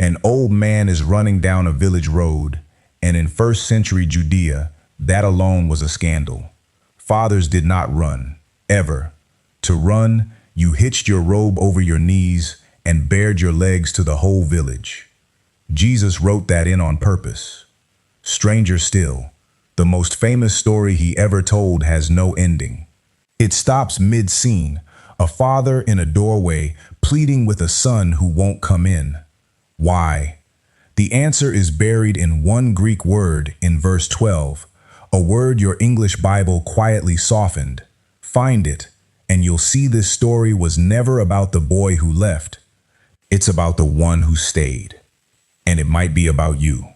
An old man is running down a village road, and in first century Judea, that alone was a scandal. Fathers did not run, ever. To run, you hitched your robe over your knees and bared your legs to the whole village. Jesus wrote that in on purpose. Stranger still, the most famous story he ever told has no ending. It stops mid-scene, a father in a doorway pleading with a son who won't come in. Why? The answer is buried in one Greek word in verse 12, a word your English Bible quietly softened. Find it, and you'll see this story was never about the boy who left. It's about the one who stayed. And it might be about you.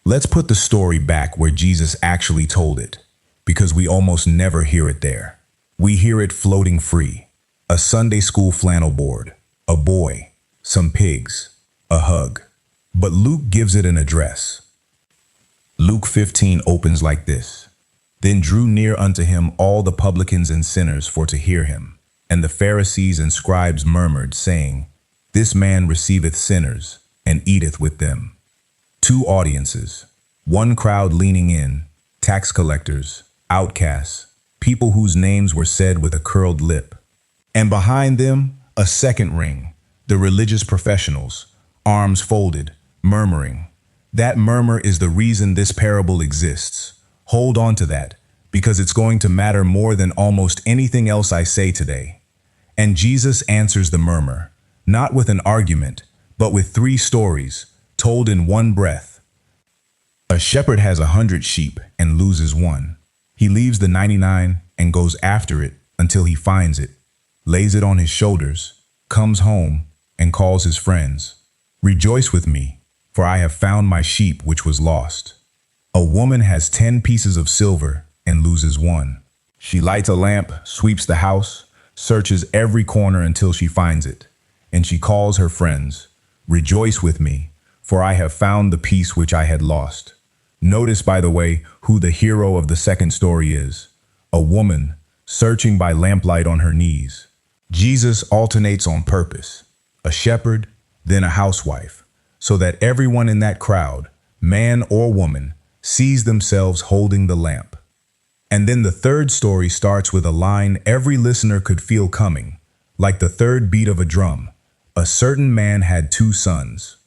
Let's put the story back where Jesus actually told it, because we almost never hear it there. We hear it floating free. A Sunday school flannel board, a boy, some pigs, a hug. But Luke gives it an address. Luke 15 opens like this. Then drew near unto him all the publicans and sinners for to hear him. And the Pharisees and scribes murmured, saying, This man receiveth sinners, and eateth with them. Two audiences, one crowd leaning in, tax collectors, outcasts, people whose names were said with a curled lip. And behind them, a second ring, the religious professionals, arms folded, murmuring. That murmur is the reason this parable exists. Hold on to that, because it's going to matter more than almost anything else I say today. And Jesus answers the murmur, not with an argument, but with 3 stories, told in one breath. A shepherd has 100 sheep and loses one. He leaves the 99 and goes after it until he finds it, lays it on his shoulders, comes home, and calls his friends. Rejoice with me, for I have found my sheep which was lost. A woman has 10 pieces of silver and loses one. She lights a lamp, sweeps the house, searches every corner until she finds it, and she calls her friends. Rejoice with me, for I have found the piece which I had lost. Notice, by the way, who the hero of the second story is. A woman, searching by lamplight on her knees. Jesus alternates on purpose. A shepherd, then a housewife, so that everyone in that crowd, man or woman, sees themselves holding the lamp. And then the third story starts with a line every listener could feel coming, like the third beat of a drum. A certain man had 2 sons.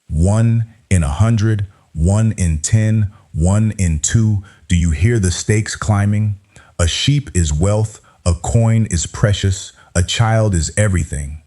1 in 100, 1 in 10, 1 in 2. Do you hear the stakes climbing? A sheep is wealth, a coin is precious, a child is everything.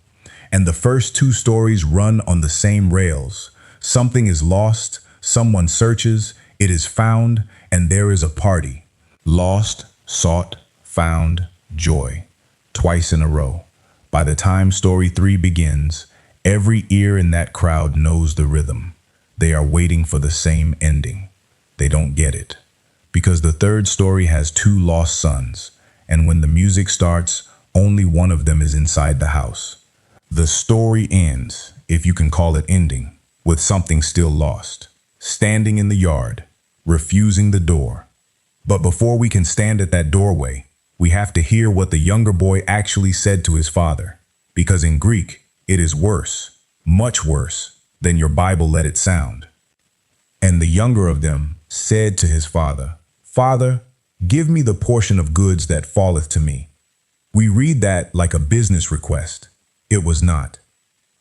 And the first 2 stories run on the same rails. Something is lost, someone searches, it is found, and there is a party. Lost, sought, found, joy. Twice in a row. By the time story 3 begins, every ear in that crowd knows the rhythm. They are waiting for the same ending. They don't get it. Because the third story has 2 lost sons, and when the music starts, only one of them is inside the house. The story ends, if you can call it ending, with something still lost. Standing in the yard, refusing the door. But before we can stand at that doorway, we have to hear what the younger boy actually said to his father, because in Greek, it is worse, much worse, than your Bible let it sound. And the younger of them said to his father, Father, give me the portion of goods that falleth to me. We read that like a business request. It was not.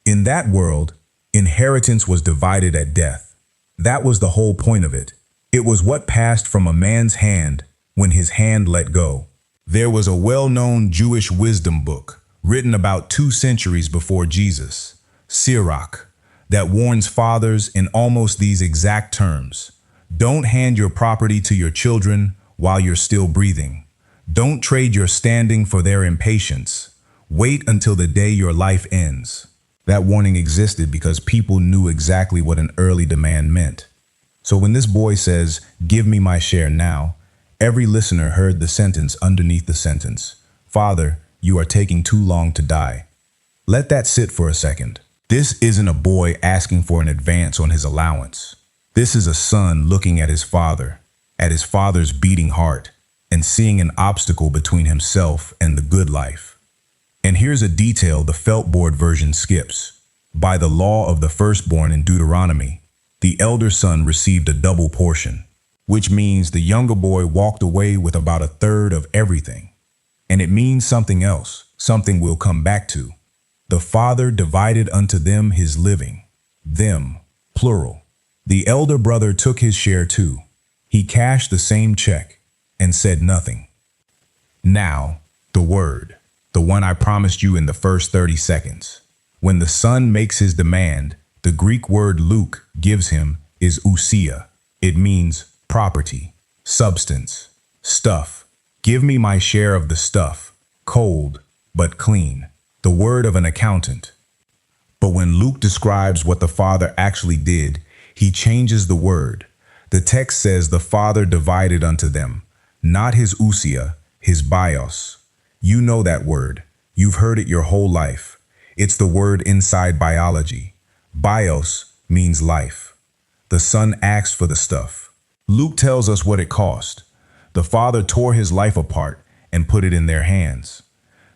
In that world, inheritance was divided at death. That was the whole point of it. It was what passed from a man's hand when his hand let go. There was a well-known Jewish wisdom book written about 2 centuries before Jesus, Sirach, that warns fathers in almost these exact terms. Don't hand your property to your children while you're still breathing. Don't trade your standing for their impatience. Wait until the day your life ends. That warning existed because people knew exactly what an early demand meant. So when this boy says, give me my share now, every listener heard the sentence underneath the sentence. Father, you are taking too long to die. Let that sit for a second. This isn't a boy asking for an advance on his allowance. This is a son looking at his father's beating heart, and seeing an obstacle between himself and the good life. And here's a detail the felt board version skips. By the law of the firstborn in Deuteronomy, the elder son received a double portion, which means the younger boy walked away with about a third of everything. And it means something else, something we'll come back to. The father divided unto them his living. Them, plural. The elder brother took his share too. He cashed the same check and said nothing. Now, the word, the one I promised you in the first 30 seconds. When the son makes his demand, the Greek word Luke gives him is ousia. It means property, substance, stuff. Give me my share of the stuff, cold but clean. The word of an accountant. But when Luke describes what the father actually did, he changes the word. The text says the father divided unto them, not his ousia, his bios. You know that word. You've heard it your whole life. It's the word inside biology. Bios means life. The son asked for the stuff. Luke tells us what it cost. The father tore his life apart and put it in their hands.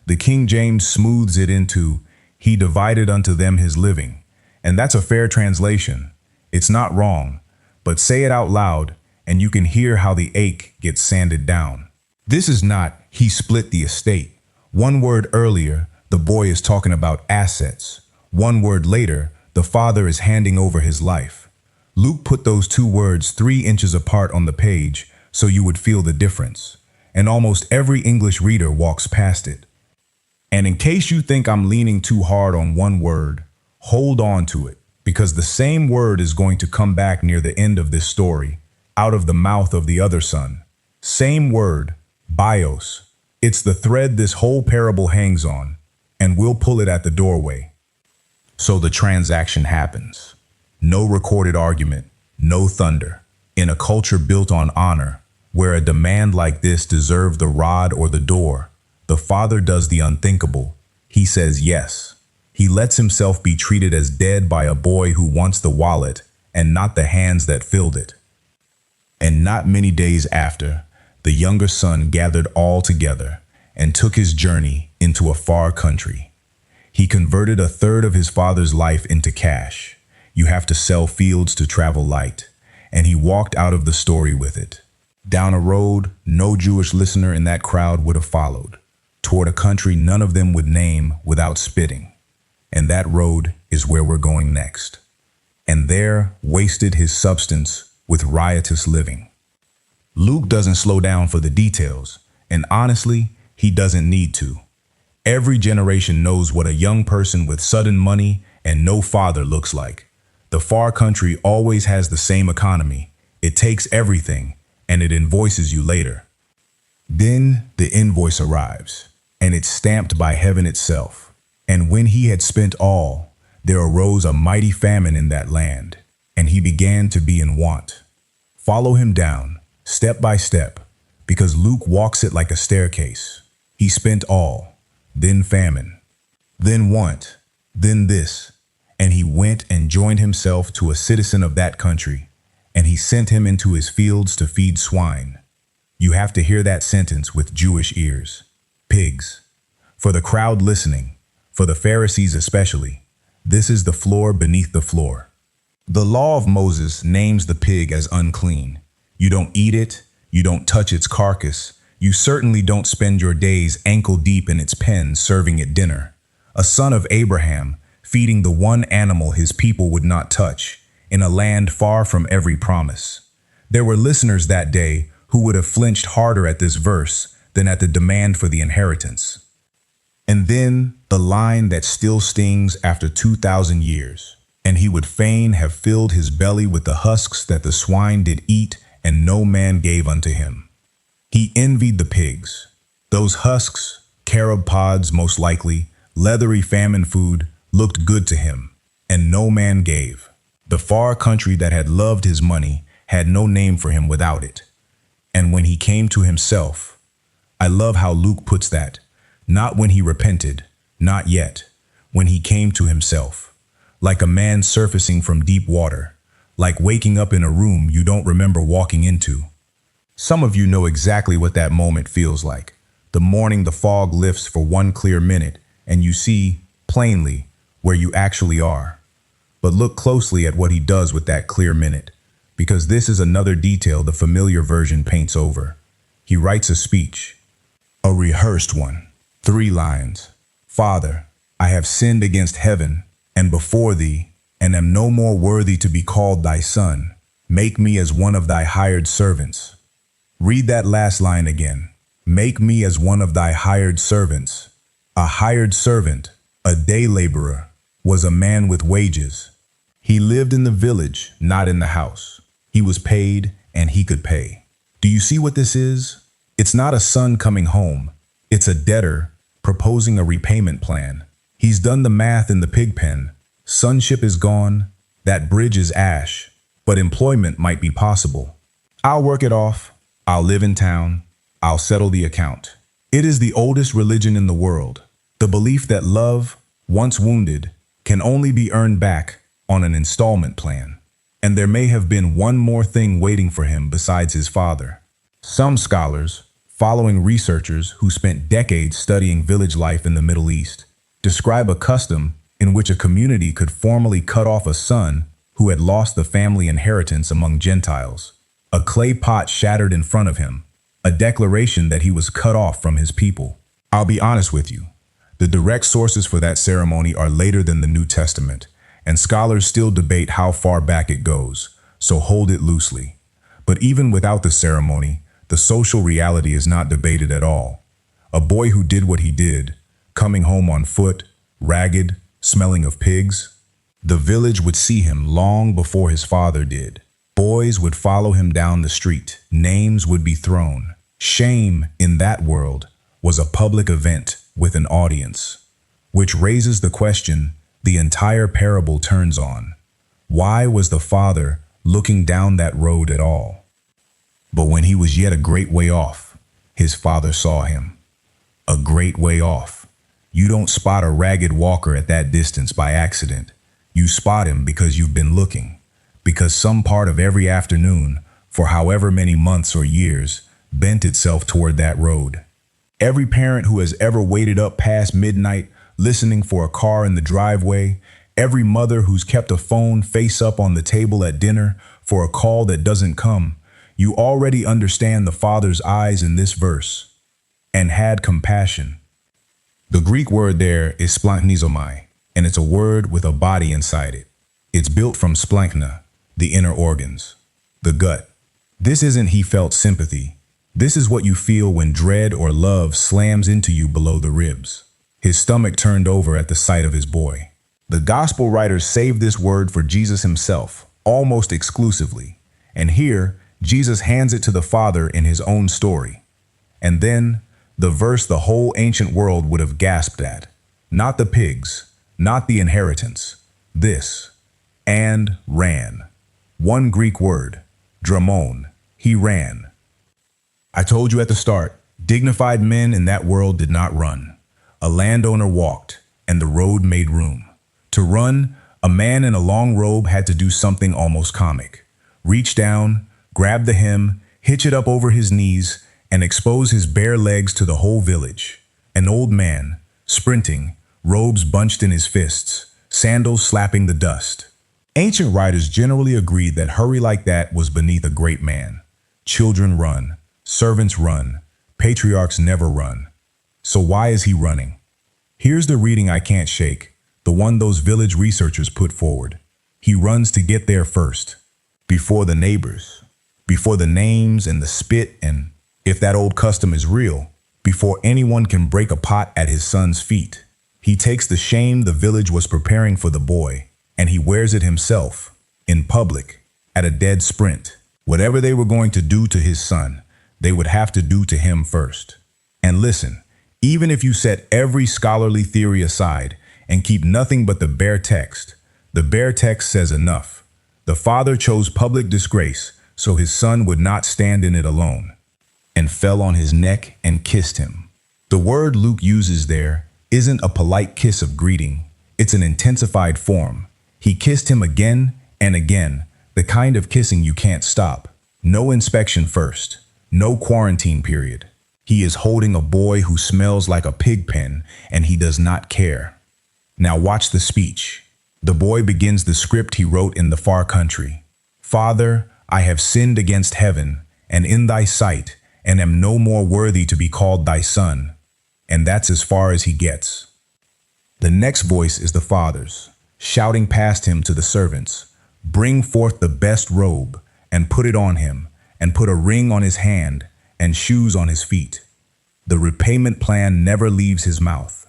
The King James smooths it into, he divided unto them his living. And that's a fair translation. It's not wrong, but say it out loud and you can hear how the ache gets sanded down. This is not, he split the estate. One word earlier, the boy is talking about assets. One word later, the father is handing over his life. Luke put those two words 3 inches apart on the page so you would feel the difference. And almost every English reader walks past it. And in case you think I'm leaning too hard on one word, hold on to it, because the same word is going to come back near the end of this story, out of the mouth of the other son. Same word, bios. It's the thread this whole parable hangs on, and we'll pull it at the doorway. So the transaction happens. No recorded argument, no thunder. In a culture built on honor, where a demand like this deserved the rod or the door, the father does the unthinkable. He says yes. He lets himself be treated as dead by a boy who wants the wallet and not the hands that filled it. And not many days after, the younger son gathered all together and took his journey into a far country. He converted a third of his father's life into cash. You have to sell fields to travel light. And he walked out of the story with it. Down a road no Jewish listener in that crowd would have followed. Toward a country none of them would name without spitting. And that road is where we're going next. And there wasted his substance with riotous living. Luke doesn't slow down for the details, and honestly, he doesn't need to. Every generation knows what a young person with sudden money and no father looks like. The far country always has the same economy. It takes everything, and it invoices you later. Then the invoice arrives, and it's stamped by heaven itself. And when he had spent all, there arose a mighty famine in that land, and he began to be in want. Follow him down, step by step, because Luke walks it like a staircase. He spent all, then famine, then want, then this, and he went and joined himself to a citizen of that country, and he sent him into his fields to feed swine. You have to hear that sentence with Jewish ears. Pigs. For the crowd listening, for the Pharisees especially, this is the floor beneath the floor. The law of Moses names the pig as unclean. You don't eat it, you don't touch its carcass, you certainly don't spend your days ankle deep in its pen serving it dinner. A son of Abraham, feeding the one animal his people would not touch, in a land far from every promise. There were listeners that day who would have flinched harder at this verse than at the demand for the inheritance. And then the line that still stings after 2,000 years. And he would fain have filled his belly with the husks that the swine did eat, and no man gave unto him. He envied the pigs. Those husks, carob pods most likely, leathery famine food, looked good to him, and no man gave. The far country that had loved his money had no name for him without it. And when he came to himself, I love how Luke puts that, not when he repented, not yet, when he came to himself, like a man surfacing from deep water, like waking up in a room you don't remember walking into. Some of you know exactly what that moment feels like. The morning the fog lifts for one clear minute, and you see, plainly, where you actually are. But look closely at what he does with that clear minute, because this is another detail the familiar version paints over. He writes a speech, a rehearsed one, 3 lines. Father, I have sinned against heaven and before thee, and am no more worthy to be called thy son. Make me as one of thy hired servants. Read that last line again. Make me as one of thy hired servants. A hired servant, a day laborer, was a man with wages. He lived in the village, not in the house. He was paid, and he could pay. Do you see what this is? It's not a son coming home. It's a debtor proposing a repayment plan. He's done the math in the pig pen. Sonship is gone. That bridge is ash. But employment might be possible. I'll work it off. I'll live in town. I'll settle the account. It is the oldest religion in the world. The belief that love, once wounded, can only be earned back on an installment plan. And there may have been one more thing waiting for him besides his father. Some scholars, following researchers who spent decades studying village life in the Middle East, describe a custom in which a community could formally cut off a son who had lost the family inheritance among Gentiles. A clay pot shattered in front of him, a declaration that he was cut off from his people. I'll be honest with you. The direct sources for that ceremony are later than the New Testament, and scholars still debate how far back it goes, so hold it loosely. But even without the ceremony, the social reality is not debated at all. A boy who did what he did, coming home on foot, ragged, smelling of pigs, the village would see him long before his father did. Boys would follow him down the street. Names would be thrown. Shame in that world was a public event with an audience, which raises the question the entire parable turns on. Why was the father looking down that road at all? But when he was yet a great way off, his father saw him. A great way off. You don't spot a ragged walker at that distance by accident. You spot him because you've been looking, because some part of every afternoon, for however many months or years, bent itself toward that road. Every parent who has ever waited up past midnight listening for a car in the driveway, every mother who's kept a phone face up on the table at dinner for a call that doesn't come, you already understand the Father's eyes in this verse. And had compassion. The Greek word there is splanchnizomai, and it's a word with a body inside it. It's built from splanchna, the inner organs, the gut. This isn't he felt sympathy. This is what you feel when dread or love slams into you below the ribs. His stomach turned over at the sight of his boy. The gospel writers saved this word for Jesus himself, almost exclusively. And here, Jesus hands it to the Father in his own story. And then, the verse the whole ancient world would have gasped at. Not the pigs, not the inheritance. This. And ran. One Greek word, dramon. He ran. I told you at the start, dignified men in that world did not run. A landowner walked, and the road made room. To run, a man in a long robe had to do something almost comic. Reach down, grab the hem, hitch it up over his knees, and expose his bare legs to the whole village. An old man, sprinting, robes bunched in his fists, sandals slapping the dust. Ancient writers generally agreed that hurry like that was beneath a great man. Children run, servants run, patriarchs never run. So why is he running? Here's the reading I can't shake, the one those village researchers put forward. He runs to get there first, before the neighbors, before the names and the spit, and, if that old custom is real, before anyone can break a pot at his son's feet. He takes the shame the village was preparing for the boy, and he wears it himself, in public, at a dead sprint. Whatever they were going to do to his son, they would have to do to him first. And listen, even if you set every scholarly theory aside and keep nothing but the bare text says enough. The father chose public disgrace so his son would not stand in it alone, and fell on his neck and kissed him. The word Luke uses there isn't a polite kiss of greeting, it's an intensified form. He kissed him again and again, the kind of kissing you can't stop. No inspection first, no quarantine period. He is holding a boy who smells like a pig pen, and he does not care. Now watch the speech. The boy begins the script he wrote in the far country. Father, I have sinned against heaven and in thy sight, and am no more worthy to be called thy son. And that's as far as he gets. The next voice is the father's, shouting past him to the servants, bring forth the best robe, and put it on him, and put a ring on his hand, and shoes on his feet. The repayment plan never leaves his mouth.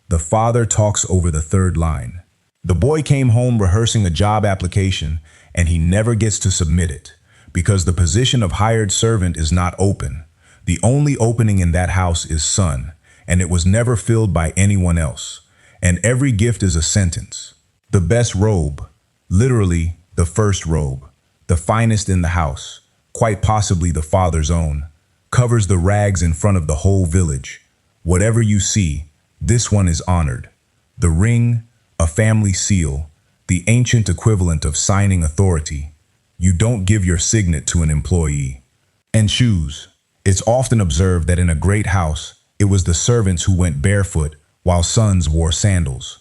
The father talks over the third line. The boy came home rehearsing a job application, and he never gets to submit it, because the position of hired servant is not open. The only opening in that house is son, and it was never filled by anyone else. And every gift is a sentence. The best robe, literally the first robe, the finest in the house, quite possibly the father's own, covers the rags in front of the whole village. Whatever you see, this one is honored. The ring, a family seal, the ancient equivalent of signing authority. You don't give your signet to an employee. And shoes. It's often observed that in a great house, it was the servants who went barefoot while sons wore sandals.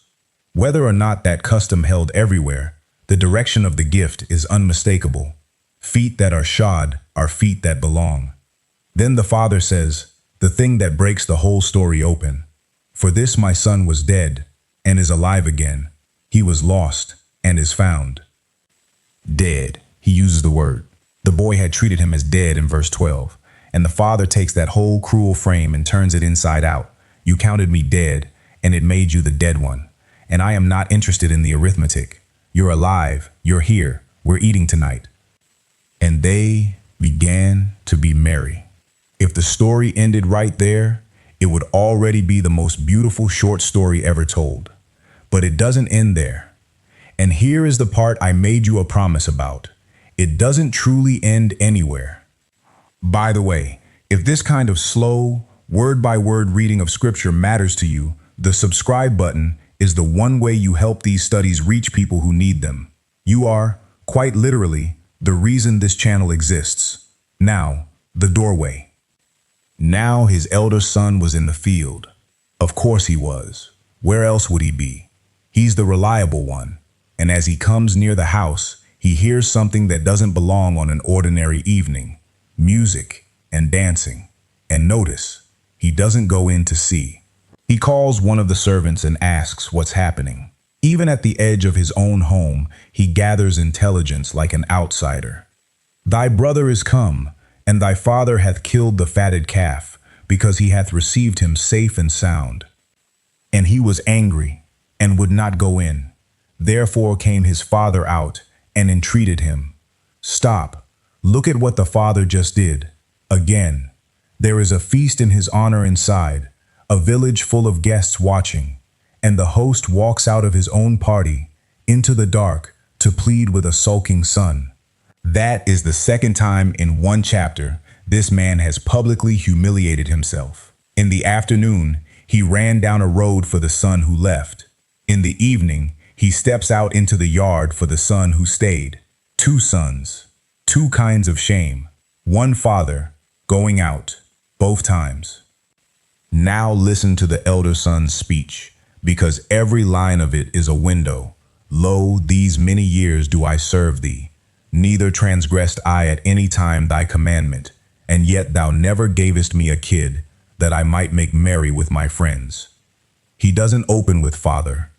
Whether or not that custom held everywhere, the direction of the gift is unmistakable. Feet that are shod are feet that belong. Then the father says, the thing that breaks the whole story open. For this my son was dead and is alive again. He was lost and is found. Dead. He uses the word. The boy had treated him as dead in verse 12. And the father takes that whole cruel frame and turns it inside out. You counted me dead, and it made you the dead one. And I am not interested in the arithmetic. You're alive. You're here. We're eating tonight. And they began to be merry. If the story ended right there, it would already be the most beautiful short story ever told. But it doesn't end there. And here is the part I made you a promise about. It doesn't truly end anywhere. By the way, if this kind of slow, word-by-word reading of scripture matters to you, the subscribe button is the one way you help these studies reach people who need them. You are, quite literally, the reason this channel exists. Now, the doorway. Now his elder son was in the field. Of course he was. Where else would he be? He's the reliable one. And as he comes near the house, he hears something that doesn't belong on an ordinary evening. Music and dancing. And notice, he doesn't go in to see. He calls one of the servants and asks what's happening. Even at the edge of his own home, he gathers intelligence like an outsider. Thy brother is come, and thy father hath killed the fatted calf, because he hath received him safe and sound. And he was angry, and would not go in. Therefore came his father out, and entreated him. Stop. Look at what the father just did. Again, there is a feast in his honor inside, a village full of guests watching, and the host walks out of his own party into the dark to plead with a sulking son. That is the second time in one chapter this man has publicly humiliated himself. In the afternoon, he ran down a road for the son who left. In the evening, he steps out into the yard for the son who stayed. Two sons. Two kinds of shame. One father, going out, both times. Now listen to the elder son's speech, because every line of it is a window. Lo, these many years do I serve thee. Neither transgressed I at any time thy commandment, and yet thou never gavest me a kid, that I might make merry with my friends. He doesn't open with father.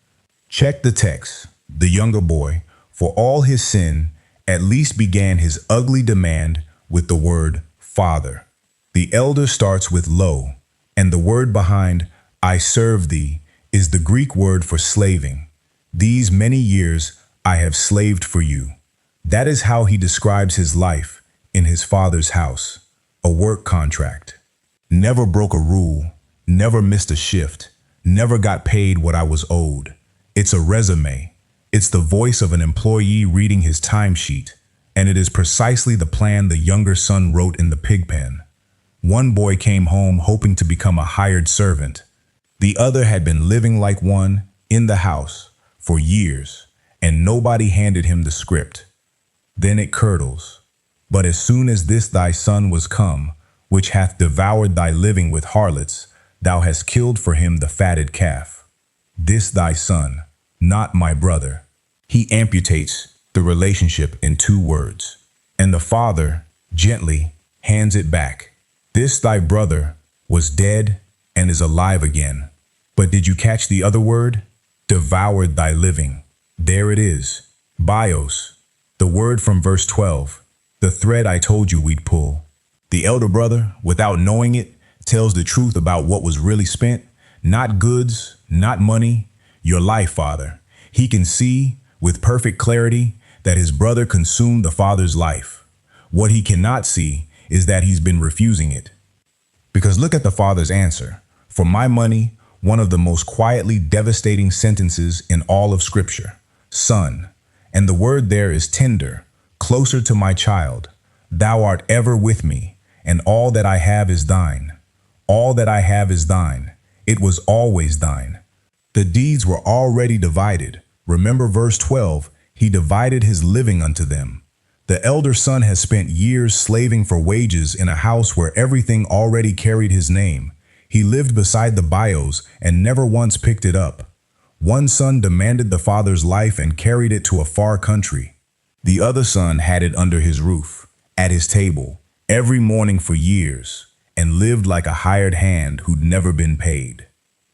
Check the text. The younger boy, for all his sin, at least began his ugly demand with the word father. The elder starts with lo, and the word behind I serve thee is the Greek word for slaving. These many years I have slaved for you. That is how he describes his life in his father's house, a work contract. Never broke a rule, never missed a shift, never got paid what I was owed. It's a resume. It's the voice of an employee reading his timesheet, and it is precisely the plan the younger son wrote in the pigpen. One boy came home hoping to become a hired servant. The other had been living like one in the house for years, and nobody handed him the script. Then it curdles. But as soon as this thy son was come, which hath devoured thy living with harlots, thou hast killed for him the fatted calf. This thy son, not my brother. He amputates the relationship in 2 words. And the father gently hands it back. This thy brother was dead and is alive again. But did you catch the other word? Devoured thy living. There it is. Bios. The word from verse 12. The thread I told you we'd pull. The elder brother, without knowing it, tells the truth about what was really spent. Not goods, not money, your life, Father. He can see, with perfect clarity, that his brother consumed the father's life. What he cannot see is that he's been refusing it. Because look at the father's answer. For my money, one of the most quietly devastating sentences in all of Scripture. Son. And the word there is tender, closer to my child. Thou art ever with me, and all that I have is thine. All that I have is thine. It was always thine. The deeds were already divided. Remember verse 12, he divided his living unto them. The elder son has spent years slaving for wages in a house where everything already carried his name. He lived beside the bios and never once picked it up. One son demanded the father's life and carried it to a far country. The other son had it under his roof, at his table, every morning for years, and lived like a hired hand who'd never been paid.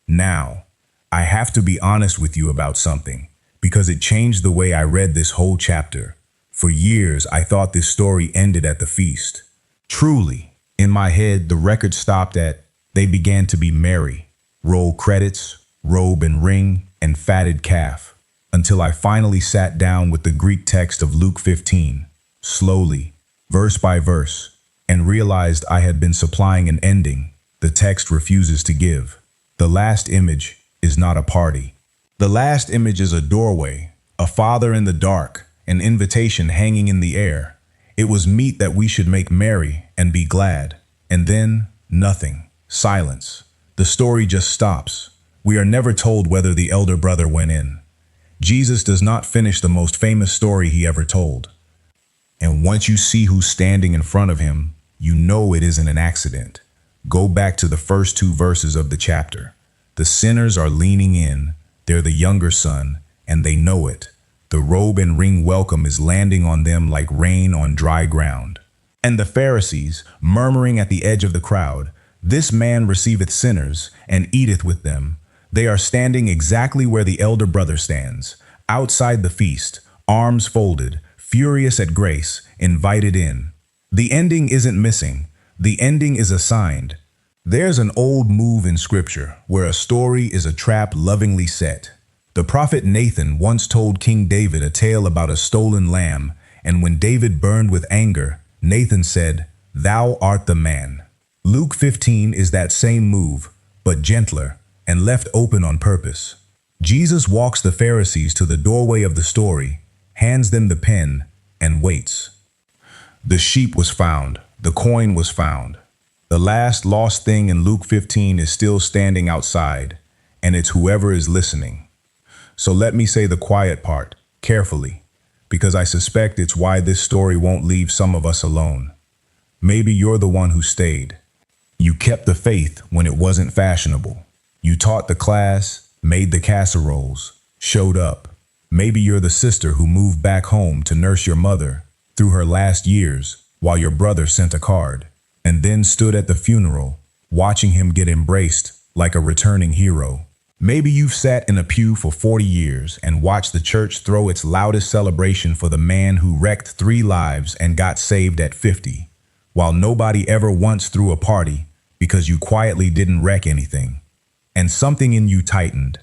Now, I have to be honest with you about something, because it changed the way I read this whole chapter. For years, I thought this story ended at the feast. Truly, in my head, the record stopped at, they began to be merry. Roll credits, robe and ring, and fatted calf. Until I finally sat down with the Greek text of Luke 15, slowly, verse by verse, and realized I had been supplying an ending the text refuses to give. The last image is not a party. The last image is a doorway, a father in the dark, an invitation hanging in the air. It was meet that we should make merry and be glad. And then, nothing. Silence. The story just stops. We are never told whether the elder brother went in. Jesus does not finish the most famous story he ever told. And once you see who's standing in front of him, you know it isn't an accident. Go back to the first 2 verses of the chapter. The sinners are leaning in. They're the younger son, and they know it. The robe and ring welcome is landing on them like rain on dry ground. And the Pharisees, murmuring at the edge of the crowd, this man receiveth sinners and eateth with them. They are standing exactly where the elder brother stands, outside the feast, arms folded, furious at grace, invited in. The ending isn't missing. The ending is assigned. There's an old move in Scripture where a story is a trap lovingly set. The prophet Nathan once told King David a tale about a stolen lamb, and when David burned with anger, Nathan said, "Thou art the man." Luke 15 is that same move, but gentler, and left open on purpose. Jesus walks the Pharisees to the doorway of the story, hands them the pen, and waits. The sheep was found. The coin was found. The last lost thing in Luke 15 is still standing outside, and it's whoever is listening. So let me say the quiet part, carefully, because I suspect it's why this story won't leave some of us alone. Maybe you're the one who stayed. You kept the faith when it wasn't fashionable. You taught the class, made the casseroles, showed up. Maybe you're the sister who moved back home to nurse your mother through her last years while your brother sent a card, and then stood at the funeral, watching him get embraced like a returning hero. Maybe you've sat in a pew for 40 years and watched the church throw its loudest celebration for the man who wrecked 3 lives and got saved at 50, while nobody ever once threw a party because you quietly didn't wreck anything. And something in you tightened.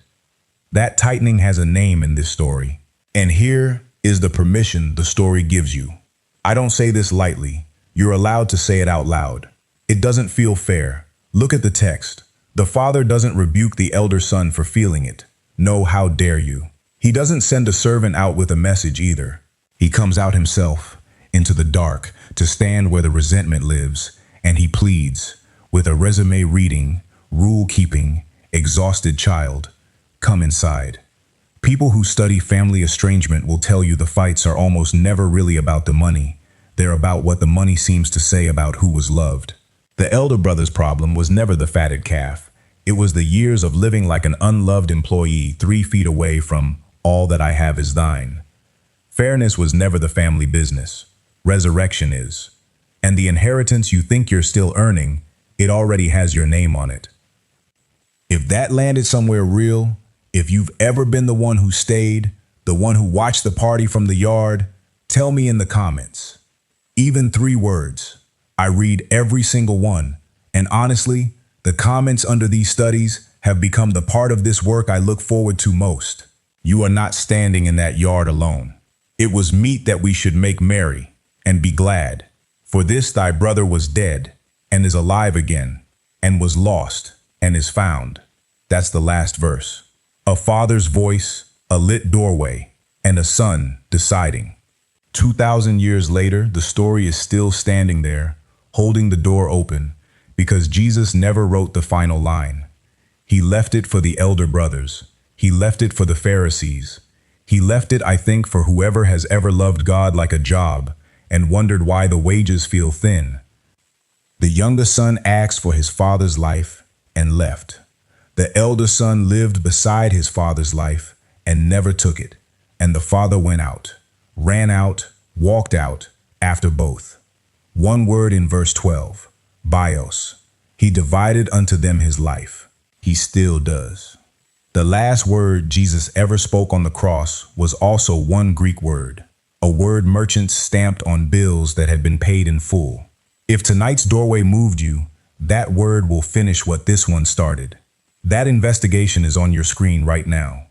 That tightening has a name in this story. And here is the permission the story gives you. I don't say this lightly. You're allowed to say it out loud. It doesn't feel fair. Look at the text. The father doesn't rebuke the elder son for feeling it. No, how dare you. He doesn't send a servant out with a message either. He comes out himself into the dark to stand where the resentment lives, and he pleads with a resume reading, rule-keeping, exhausted child, come inside. People who study family estrangement will tell you the fights are almost never really about the money. They're about what the money seems to say about who was loved. The elder brother's problem was never the fatted calf. It was the years of living like an unloved employee 3 feet away from All that I have is thine. Fairness was never the family business. Resurrection is. And the inheritance you think you're still earning, it already has your name on it. If that landed somewhere real, if you've ever been the one who stayed, the one who watched the party from the yard, tell me in the comments. Even 3 words. I read every single one. And honestly, the comments under these studies have become the part of this work I look forward to most. You are not standing in that yard alone. It was meet that we should make merry and be glad. For this thy brother was dead and is alive again, and was lost and is found. That's the last verse. A father's voice, a lit doorway, and a son deciding. 2,000 years later, the story is still standing there, holding the door open, because Jesus never wrote the final line. He left it for the elder brothers. He left it for the Pharisees. He left it, I think, for whoever has ever loved God like a job and wondered why the wages feel thin. The younger son asked for his father's life and left. The elder son lived beside his father's life and never took it. And the father went out, ran out, walked out after both. One word in verse 12, bios. He divided unto them his life. He still does. The last word Jesus ever spoke on the cross was also one Greek word, a word merchants stamped on bills that had been paid in full. If tonight's doorway moved you, that word will finish what this one started. That investigation is on your screen right now.